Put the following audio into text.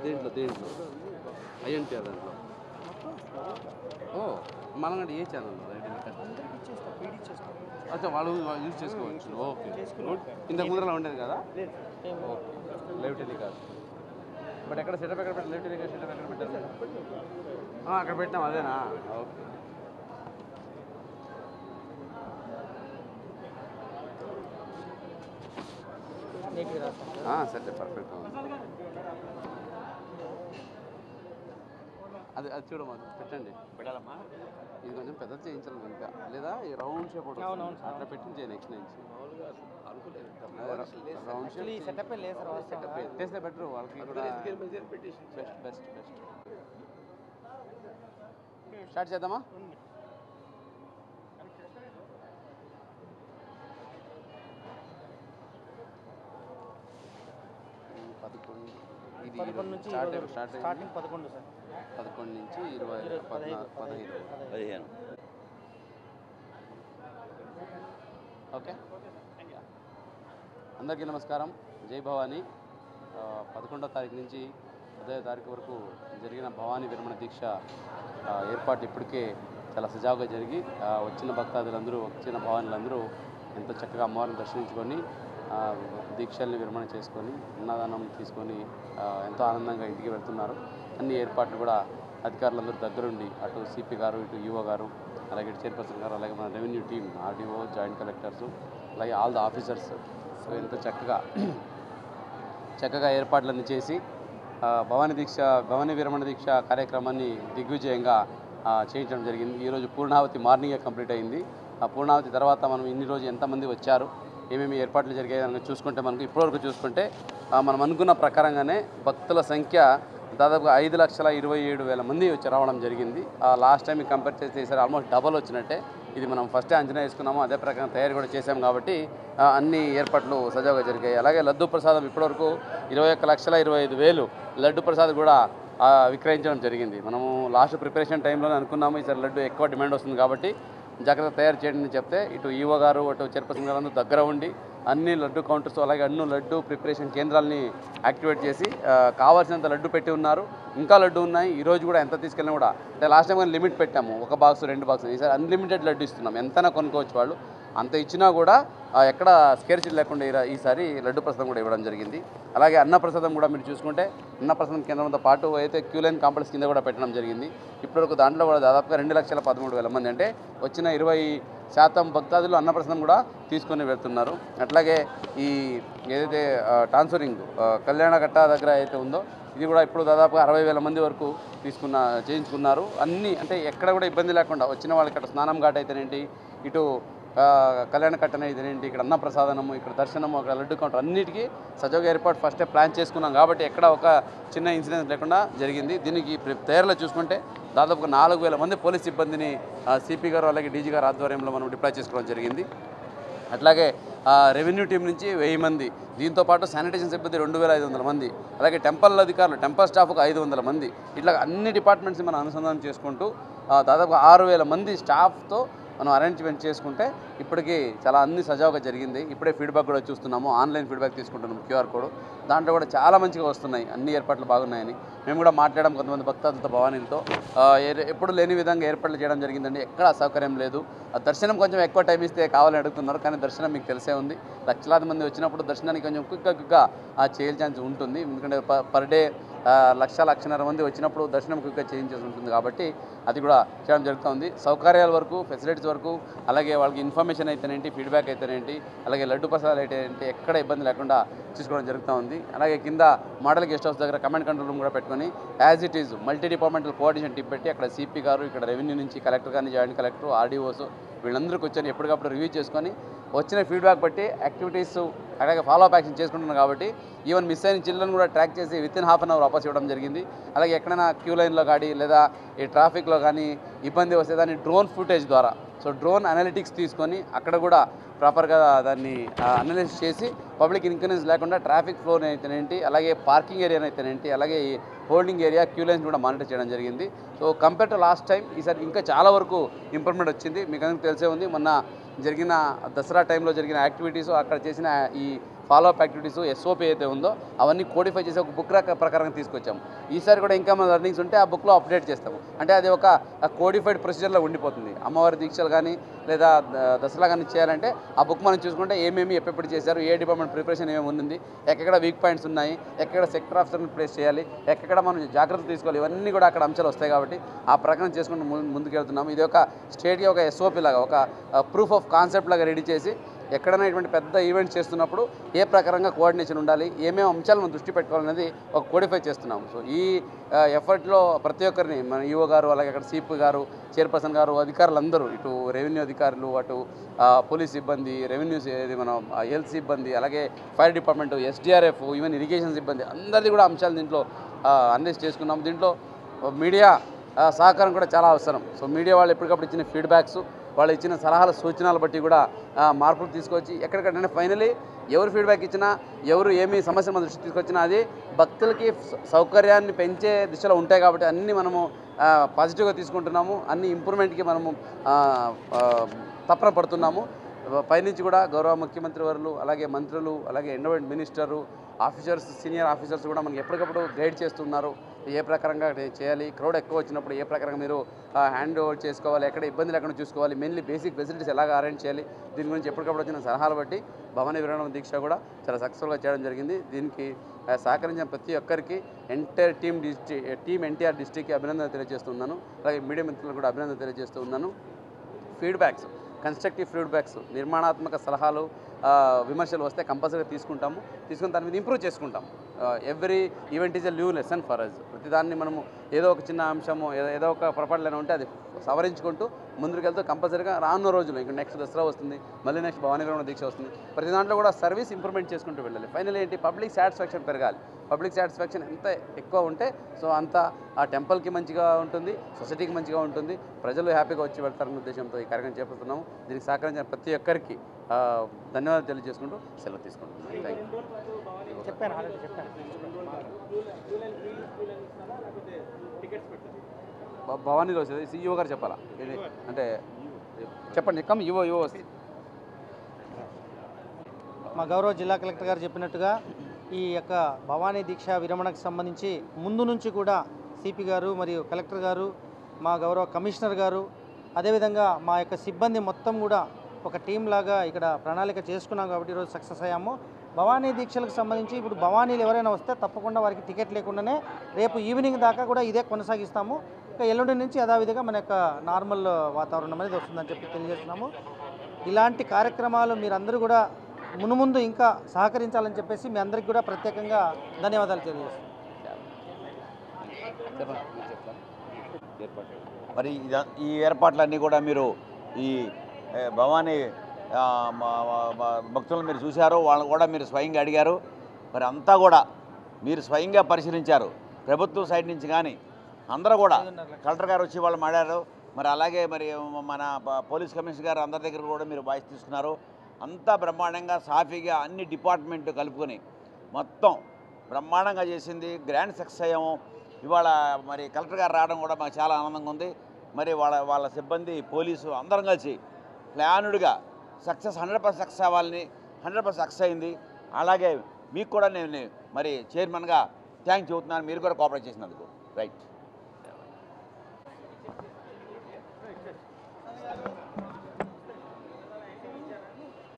దేంట్లో అయ్యంటే దాంట్లో ఓ మనంటే ఏ ఛానల్ అచ్చా వాళ్ళు యూజ్ చేసుకోవచ్చు. ఓకే, ఇంతకు ముందర ఉండేది కదా. Okay, live telecast. బట్ ఎక్కడ సెటప్ ఎక్కడ పెట్టారు? లైవ్ టెలికాస్ట్ సెటప్ ఎక్కడ పెట్టారు? అక్కడ పెట్టినాం, అదేనా? ఓకే. సరే, పర్ఫెక్ట్. అది చూడమ్మా, పెట్టండి. పెట్టాలమ్మా. ఇది కొంచెం పెద్ద చేయించాలి ఇంకా, లేదా ఈ రౌండ్ షేప్ అట్లా పెట్టి నెక్స్ట్ నుంచి రౌండ్ షేప్ పెట్టేస్తే బెటర్. వాళ్ళకి కూడా బెస్ట్ బెస్ట్ బెస్ట్. స్టార్ట్ చేద్దామా? ఇది 11 నుంచి స్టార్టింగ్ 11 సార్. 11 నుంచి 20, 15. ఓకే, అందరికీ నమస్కారం. జై భవానీ. 11వ తారీఖు నుంచి 10వ తారీఖు వరకు జరిగిన భవానీ విరమణ దీక్ష ఏర్పాట్లు ఇప్పటికే చాలా సజావుగా జరిగి వచ్చిన భక్తాదులందరూ, వచ్చిన భవానీలందరూ ఎంతో చక్కగా అమ్మవారిని దర్శించుకొని దీక్షల్ని విరమణ చేసుకొని అన్నదానం తీసుకొని ఎంతో ఆనందంగా ఇంటికి వెళ్తున్నారు. అన్ని ఏర్పాట్లు కూడా అధికారులందరూ దగ్గరుండి, అటు సిపి గారు, ఇటు ఈఓ గారు, అలాగే చైర్పర్సన్ గారు, అలాగే మన revenue team, RDO, joint collectors, అలాగే ఆల్ ద ఆఫీసర్స్ ఎంతో చక్కగా ఏర్పాట్లన్నీ చేసి భవానీ విరమణ దీక్ష కార్యక్రమాన్ని దిగ్విజయంగా చేయించడం జరిగింది. ఈరోజు పూర్ణావతి మార్నింగే కంప్లీట్ అయింది. ఆ పూర్ణావతి తర్వాత మనం ఇన్ని రోజు ఎంతమంది వచ్చారు, ఏమేమి ఏర్పాట్లు జరిగాయి అని చూసుకుంటే మనకు ఇప్పటివరకు చూసుకుంటే మనం అనుకున్న ప్రకారంగానే భక్తుల సంఖ్య దాదాపుగా 5,27,000 మంది వచ్చి రావడం జరిగింది. లాస్ట్ టైం కంపేర్ చేస్తే ఈసారి ఆల్మోస్ట్ డబల్ వచ్చినట్టే. ఇది మనం ఫస్టే అంచనా వేసుకున్నాము, అదే ప్రకారం తయారు కూడా చేసాం కాబట్టి అన్ని ఏర్పాట్లు సజావుగా జరిగాయి. అలాగే లడ్డు ప్రసాదం ఇప్పటివరకు 21,25,000 లడ్డు ప్రసాదం కూడా విక్రయించడం జరిగింది. మనము లాస్ట్ ప్రిపరేషన్ టైంలోనే అనుకున్నాము ఈసారి లడ్డు ఎక్కువ డిమాండ్ వస్తుంది కాబట్టి జాగ్రత్త తయారు చేయండి చెప్తే, ఇటు ఈఓ గారు, అటు చైర్పర్సన్ గారు అందరూ దగ్గర ఉండి అన్ని లడ్డు కౌంటర్స్, అలాగే అన్ని లడ్డు ప్రిపరేషన్ కేంద్రాలని యాక్టివేట్ చేసి కావాల్సినంత లడ్డు పెట్టి ఉన్నారు. ఇంకా లడ్డు ఉన్నాయి. ఈరోజు కూడా ఎంత తీసుకెళ్ళినా కూడా, అంటే లాస్ట్ టైం కానీ లిమిట్ పెట్టాము, 1 బాక్స్ 2 బాక్స్. ఈసారి అన్లిమిటెడ్ లడ్డు ఇస్తున్నాం, ఎంతైనా కొనుక్కోవచ్చు వాళ్ళు. అంత ఇచ్చినా కూడా ఎక్కడ స్కేర్సిటీ లేకుండా ఈసారి లడ్డు ప్రసాదం కూడా ఇవ్వడం జరిగింది. అలాగే అన్నప్రసాదం కూడా మీరు చూసుకుంటే అన్నప్రసాదం కేంద్రంతో పాటు అయితే క్యూ లైన్ కాంప్లెక్స్ కింద కూడా పెట్టడం జరిగింది. ఇప్పటివరకు దాంట్లో కూడా దాదాపుగా 2,13,000 మంది, అంటే వచ్చిన 20% భక్తాదులు అన్నప్రసాదం కూడా తీసుకొని వెళ్తున్నారు. అట్లాగే ఈ ఏదైతే ట్రాన్స్ఫరింగ్ కళ్యాణకట్ట దగ్గర అయితే ఉందో ఇది కూడా ఇప్పుడు దాదాపుగా 60,000 మంది వరకు చేయించుకున్నారు. అన్నీ అంటే ఎక్కడ కూడా ఇబ్బంది లేకుండా వచ్చిన వాళ్ళకి అక్కడ స్నానం ఘాట్ అయితేనేంటి, ఇటు కళ్యాణ కట్టన ఇదేంటి, ఇక్కడ అన్నప్రసాదనము, ఇక్కడ దర్శనము, అక్కడ లడ్డు కౌంటర్ అన్నిటికీ సజావుగా ఏర్పాటు ఫస్టే ప్లాన్ చేసుకున్నాం కాబట్టి ఎక్కడ ఒక చిన్న ఇన్సిడెంట్ లేకుండా జరిగింది. దీనికి తయారులో చూసుకుంటే దాదాపుగా 4,000 మంది పోలీస్ సిబ్బందిని సిపి గారు, అలాగే డీజీ గారు ఆధ్వర్యంలో మనం డిప్లాయ్ చేసుకోవడం జరిగింది. అట్లాగే రెవెన్యూ టీం నుంచి 1000 మంది, దీంతోపాటు శానిటేషన్ సిబ్బంది 2,500 మంది, అలాగే టెంపుల్ అధికారులు, టెంపుల్ స్టాఫ్కు 500 మంది, ఇట్లా అన్ని డిపార్ట్మెంట్స్ మనం అనుసంధానం చేసుకుంటూ దాదాపు 6,000 మంది స్టాఫ్తో మనం అరేంజ్మెంట్ చేసుకుంటే ఇప్పటికీ చాలా అన్ని సజావుగా జరిగింది. ఇప్పుడే ఫీడ్బ్యాక్ కూడా చూస్తున్నాము, ఆన్లైన్ ఫీడ్బ్యాక్ తీసుకుంటున్నాము, QR కోడ్ దాంట్లో కూడా చాలా మంచిగా వస్తున్నాయి, అన్ని ఏర్పాట్లు బాగున్నాయని. మేము కూడా మాట్లాడడం కొంతమంది భక్తాదులతో, భవానీలతో ఎప్పుడు లేని విధంగా ఏర్పాట్లు చేయడం జరిగిందండి. ఎక్కడ అసౌకర్యం లేదు. దర్శనం కొంచెం ఎక్కువ టైం ఇస్తే కావాలని అడుగుతున్నారు, కానీ దర్శనం మీకు తెలిసే ఉంది. లక్షలాది మంది వచ్చినప్పుడు దర్శనానికి కొంచెం క్విక్గా చేయాల్సిన ఛాన్స్ ఉంటుంది. ఎందుకంటే పర్ డే 1,00,000-1,50,000 మంది వచ్చినప్పుడు దర్శనం క్విక్గా చేయించాల్సి ఉంటుంది కాబట్టి అది కూడా చేయడం జరుగుతుంది. సౌకర్యాల వరకు, ఫెసిలిటీస్ వరకు, అలాగే వాళ్ళకి ఇన్ఫర్మేషన్ అయితేనేంటి, ఫీడ్బ్యాక్ అయితేనేంటి, అలాగే లడ్డు ప్రసాదాలు అయితే ఎక్కడ ఇబ్బంది లేకుండా తీసుకోవడం జరుగుతూ ఉంది. అలాగే కింద మోడల్ గెస్ట్ హౌస్ దగ్గర కమాండ్ కంట్రోల్ రూమ్ కూడా పెట్టుకొని as it is multi departmental coordination team పెట్టి అక్కడ సిపి గారు, ఇక్కడ రెవెన్యూ నుంచి కలెక్టర్ కానీ, జాయింట్ కలెక్టర్, ఆర్డీఓస్ వీళ్ళందరూ కూర్చొని ఎప్పటికప్పుడు రివ్యూ చేసుకొని వచ్చిన ఫీడ్బ్యాక్ బట్టి యాక్టివిటీస్ అలాగే ఫాలో అప్ యాక్షన్ చేసుకుంటున్నాం కాబట్టి ఈవెన్ మిస్ అయిన చిల్డ్రన్ కూడా ట్రాక్ చేసి వితిన్ ½ అవర్ వాపస్ ఇవ్వడం జరిగింది. అలాగే ఎక్కడైనా క్యూ లైన్లో కానీ లేదా ఈ ట్రాఫిక్లో కానీ ఇబ్బంది వస్తే దాన్ని డ్రోన్ ఫుటేజ్ ద్వారా, సో డ్రోన్ అనలిటిక్స్ తీసుకొని అక్కడ కూడా ప్రాపర్గా దాన్ని అనలైజ్ చేసి పబ్లిక్ ఇన్కన్వీనియన్స్ లేకుండా ట్రాఫిక్ ఫ్లోని అయితేనేంటి, అలాగే పార్కింగ్ ఏరియాని అయితేనేంటి, అలాగే హోల్డింగ్ ఏరియా, క్యూ లైన్స్ కూడా మానిటర్ చేయడం జరిగింది. So compare to last time ఈసారి ఇంకా చాలా వరకు ఇంప్రూవ్మెంట్ వచ్చింది. మీకు అందరికీ తెలిసే ఉంది, మొన్న జరిగిన దసరా టైంలో జరిగిన యాక్టివిటీస్, అక్కడ చేసిన ఈ ఫాలో అప్ యాక్టివిటీస్ ఎస్ఓపి అయితే ఉందో అవన్నీ కోడిఫై చేసి ఒక బుక్ ప్రకారం తీసుకొచ్చాము. ఈసారి కూడా ఇంకా మన లర్నింగ్స్ ఉంటే ఆ బుక్లో అప్డేట్ చేస్తాము. అంటే అది ఒక కోడిఫైడ్ ప్రొసీజర్లో ఉండిపోతుంది. అమ్మవారి దీక్షలు కానీ లేదా దసరా కానీ చేయాలంటే ఆ బుక్ మనం చూసుకుంటే ఏమేమి ఎప్పుడు చేశారు, ఏ డిపార్ట్మెంట్ ప్రిపరేషన్ ఏమేమి ఉంది, ఎక్కడ వీక్ పాయింట్స్ ఉన్నాయి, ఎక్కడ సెక్టర్ ఆఫీసర్ని ప్లేస్ చేయాలి, ఎక్కడ మనం జాగ్రత్తలు తీసుకోవాలి, ఇవన్నీ కూడా అక్కడ అంశాలు వస్తాయి. కాబట్టి ఆ ప్రకారం చేసుకుంటూ ముందుకెళ్తున్నాము. ఇది ఒక స్టేట్గా ఒక ఎస్ఓపి లాగా, ఒక ప్రూఫ్ ఆఫ్ కాన్సెప్ట్ లాగా రెడీ చేసి ఎక్కడైనా ఇటువంటి పెద్ద ఈవెంట్స్ చేస్తున్నప్పుడు ఏ ప్రకారంగా కోఆర్డినేషన్ ఉండాలి, ఏమేమి అంశాలు మనం దృష్టి పెట్టుకోవాలనేది ఒక కోడిఫై చేస్తున్నాము. సో ఈ ఎఫర్ట్లో ప్రతి ఒక్కరిని మన ఈఓ గారు, అలాగే అక్కడ సిపి గారు, చైర్పర్సన్ గారు, అధికారులందరూ, ఇటు రెవెన్యూ అధికారులు, అటు పోలీస్ సిబ్బంది, రెవెన్యూ మనం హెల్త్ సిబ్బంది, అలాగే fire department, SDRF, even irrigation సిబ్బంది అందరిది కూడా అంశాలు దీంట్లో అనలైజ్ చేసుకున్నాం. దీంట్లో మీడియా సహకారం కూడా చాలా అవసరం. సో మీడియా వాళ్ళు ఎప్పటికప్పుడు ఇచ్చిన ఫీడ్బ్యాక్స్, వాళ్ళు ఇచ్చిన సలహాల సూచనలు బట్టి కూడా మార్పులు తీసుకొచ్చి ఎక్కడికైనా ఫైనలీ ఎవరు ఫీడ్బ్యాక్ ఇచ్చినా, ఎవరు ఏమి సమస్య మన దృష్టికి తీసుకొచ్చినా అది భక్తులకి సౌకర్యాన్ని పెంచే దిశలో ఉంటాయి. కాబట్టి అన్నీ మనము పాజిటివ్గా తీసుకుంటున్నాము, అన్ని ఇంప్రూవ్మెంట్కి మనము తపన పడుతున్నాము. పైనుంచి కూడా గౌరవ ముఖ్యమంత్రి వర్యులు, అలాగే మంత్రులు, అలాగే endowment minister, officers, senior officers కూడా మనకి ఎప్పటికప్పుడు గైడ్ చేస్తున్నారు. ఏ ప్రకారంగా చేయాలి, క్రౌడ్ ఎక్కువ వచ్చినప్పుడు ఏ ప్రకారంగా మీరు హ్యాండ్ ఓవర్ చేసుకోవాలి, ఎక్కడ ఇబ్బందులు ఎక్కడ చూసుకోవాలి, మెయిన్లీ బేసిక్ ఫెసిలిటీస్ ఎలాగ అరేంజ్ చేయాలి, దీని గురించి ఎప్పటికప్పుడు వచ్చిన సలహాలు బట్టి భవానీ విరమణ దీక్ష కూడా చాలా సక్సెస్ఫుల్గా చేయడం జరిగింది. దీనికి సహకరించిన ప్రతి ఒక్కరికి ఎంటైర్ టీమ్ ఎన్టీఆర్ డిస్ట్రిక్ట్కి అభినందన తెలియజేస్తున్నాను. అలాగే మీడియా మిత్రులకు కూడా అభినందన తెలియజేస్తూ ఉన్నాను. ఫీడ్బ్యాక్స్, కన్స్ట్రక్టివ్ ఫీడ్బ్యాక్స్, నిర్మాణాత్మక సలహాలు, విమర్శలు వస్తే కంపల్సరీగా తీసుకుని దాని మీద ఇంప్రూవ్ చేసుకుంటాం. Every event is a new lesson for us. ప్రతిదాన్ని మనము ఏదో ఒక చిన్న అంశము, ఏదో ఒక పొరపాటులోనే ఉంటే అది సవరించుకుంటూ ముందుకెళ్తూ కంపల్సరీగా రానున్న రోజులు, ఇంకా నెక్స్ట్ దసరా వస్తుంది, మళ్ళీ నెక్స్ట్ భవానీ విరమణ దీక్ష వస్తుంది, ప్రతి దాంట్లో కూడా సర్వీస్ ఇంప్రూవ్మెంట్ చేసుకుంటూ వెళ్ళాలి. ఫైనల్ ఏంటి, పబ్లిక్ సాటిస్ఫాక్షన్ పెరగాలి. పబ్లిక్ సాటిస్ఫాక్షన్ ఎంత ఎక్కువ ఉంటే సో అంత ఆ టెంపుల్కి మంచిగా ఉంటుంది, సొసైటీకి మంచిగా ఉంటుంది, ప్రజలు హ్యాపీగా వచ్చి వెళ్తారన్న ఉద్దేశంతో ఈ కార్యక్రమం చేపడుతున్నాము. దీనికి సహకరించిన ప్రతి ఒక్కరికి ధన్యవాదాలు తెలియజేసుకుంటూ సెలవు తీసుకుంటున్నాను. Thank you. భవానీలో వస్తుంది, సిఇఓ గారు చెప్పాలా ఇది అంటే చెప్పండి. ఇవో వస్తుంది. మా గౌరవ జిల్లా కలెక్టర్ గారు చెప్పినట్టుగా ఈ యొక్క భవానీ దీక్ష విరమణకు సంబంధించి ముందు నుంచి కూడా సిపి గారు మరియు కలెక్టర్ గారు, మా గౌరవ కమిషనర్ గారు, అదేవిధంగా మా యొక్క సిబ్బంది మొత్తం కూడా ఒక టీం లాగా ఇక్కడ ప్రణాళిక చేసుకున్నాం. కాబట్టి ఈరోజు సక్సెస్ అయ్యాము. భవానీ దీక్షలకు సంబంధించి ఇప్పుడు భవానీలు ఎవరైనా వస్తే తప్పకుండా వారికి టికెట్ లేకుండానే రేపు ఈవినింగ్ దాకా కూడా ఇదే కొనసాగిస్తాము. ఇంకా ఎల్లుండి నుంచి యథావిధిగా మన యొక్క నార్మల్ వాతావరణం అనేది వస్తుందని చెప్పి తెలియజేస్తున్నాము. ఇలాంటి కార్యక్రమాలు మీరందరూ కూడా మునుముందు ఇంకా సహకరించాలని చెప్పేసి మీ అందరికీ కూడా ప్రత్యేకంగా ధన్యవాదాలు తెలియజేస్తున్నాం. మరి ఈ ఏర్పాట్లన్నీ కూడా మీరు ఈ భవానీ భక్తులను మీరు చూశారు, వాళ్ళని కూడా మీరు స్వయంగా అడిగారు. మరి అంతా కూడా మీరు స్వయంగా పరిశీలించారు. ప్రభుత్వం సైడ్ నుంచి కానీ అందరూ కూడా కలెక్టర్ గారు వచ్చి వాళ్ళు మాట్లాడారు. మరి అలాగే మరి మన పోలీస్ కమిషనర్ గారు అందరి దగ్గర కూడా మీరు వాయిస్ తీసుకున్నారు. అంతా బ్రహ్మాండంగా సాఫీగా అన్ని డిపార్ట్మెంట్ కలుపుకొని మొత్తం బ్రహ్మాండంగా చేసింది. గ్రాండ్ సక్సెస్ అయ్యాము. ఇవాళ మరి కలెక్టర్ గారు రావడం కూడా మాకు చాలా ఆనందంగా ఉంది. మరి వాళ్ళ సిబ్బంది, పోలీసు అందరం కలిసి ప్లానుడ్గా సక్సెస్ 100% సక్సెస్ అవ్వాలని 100% సక్సెస్ అయింది. అలాగే మీకు కూడా నేను మరి చైర్మన్గా థ్యాంక్స్ చెబుతున్నాను, మీరు కూడా కోఆపరేట్ చేసినందుకు. రైట్.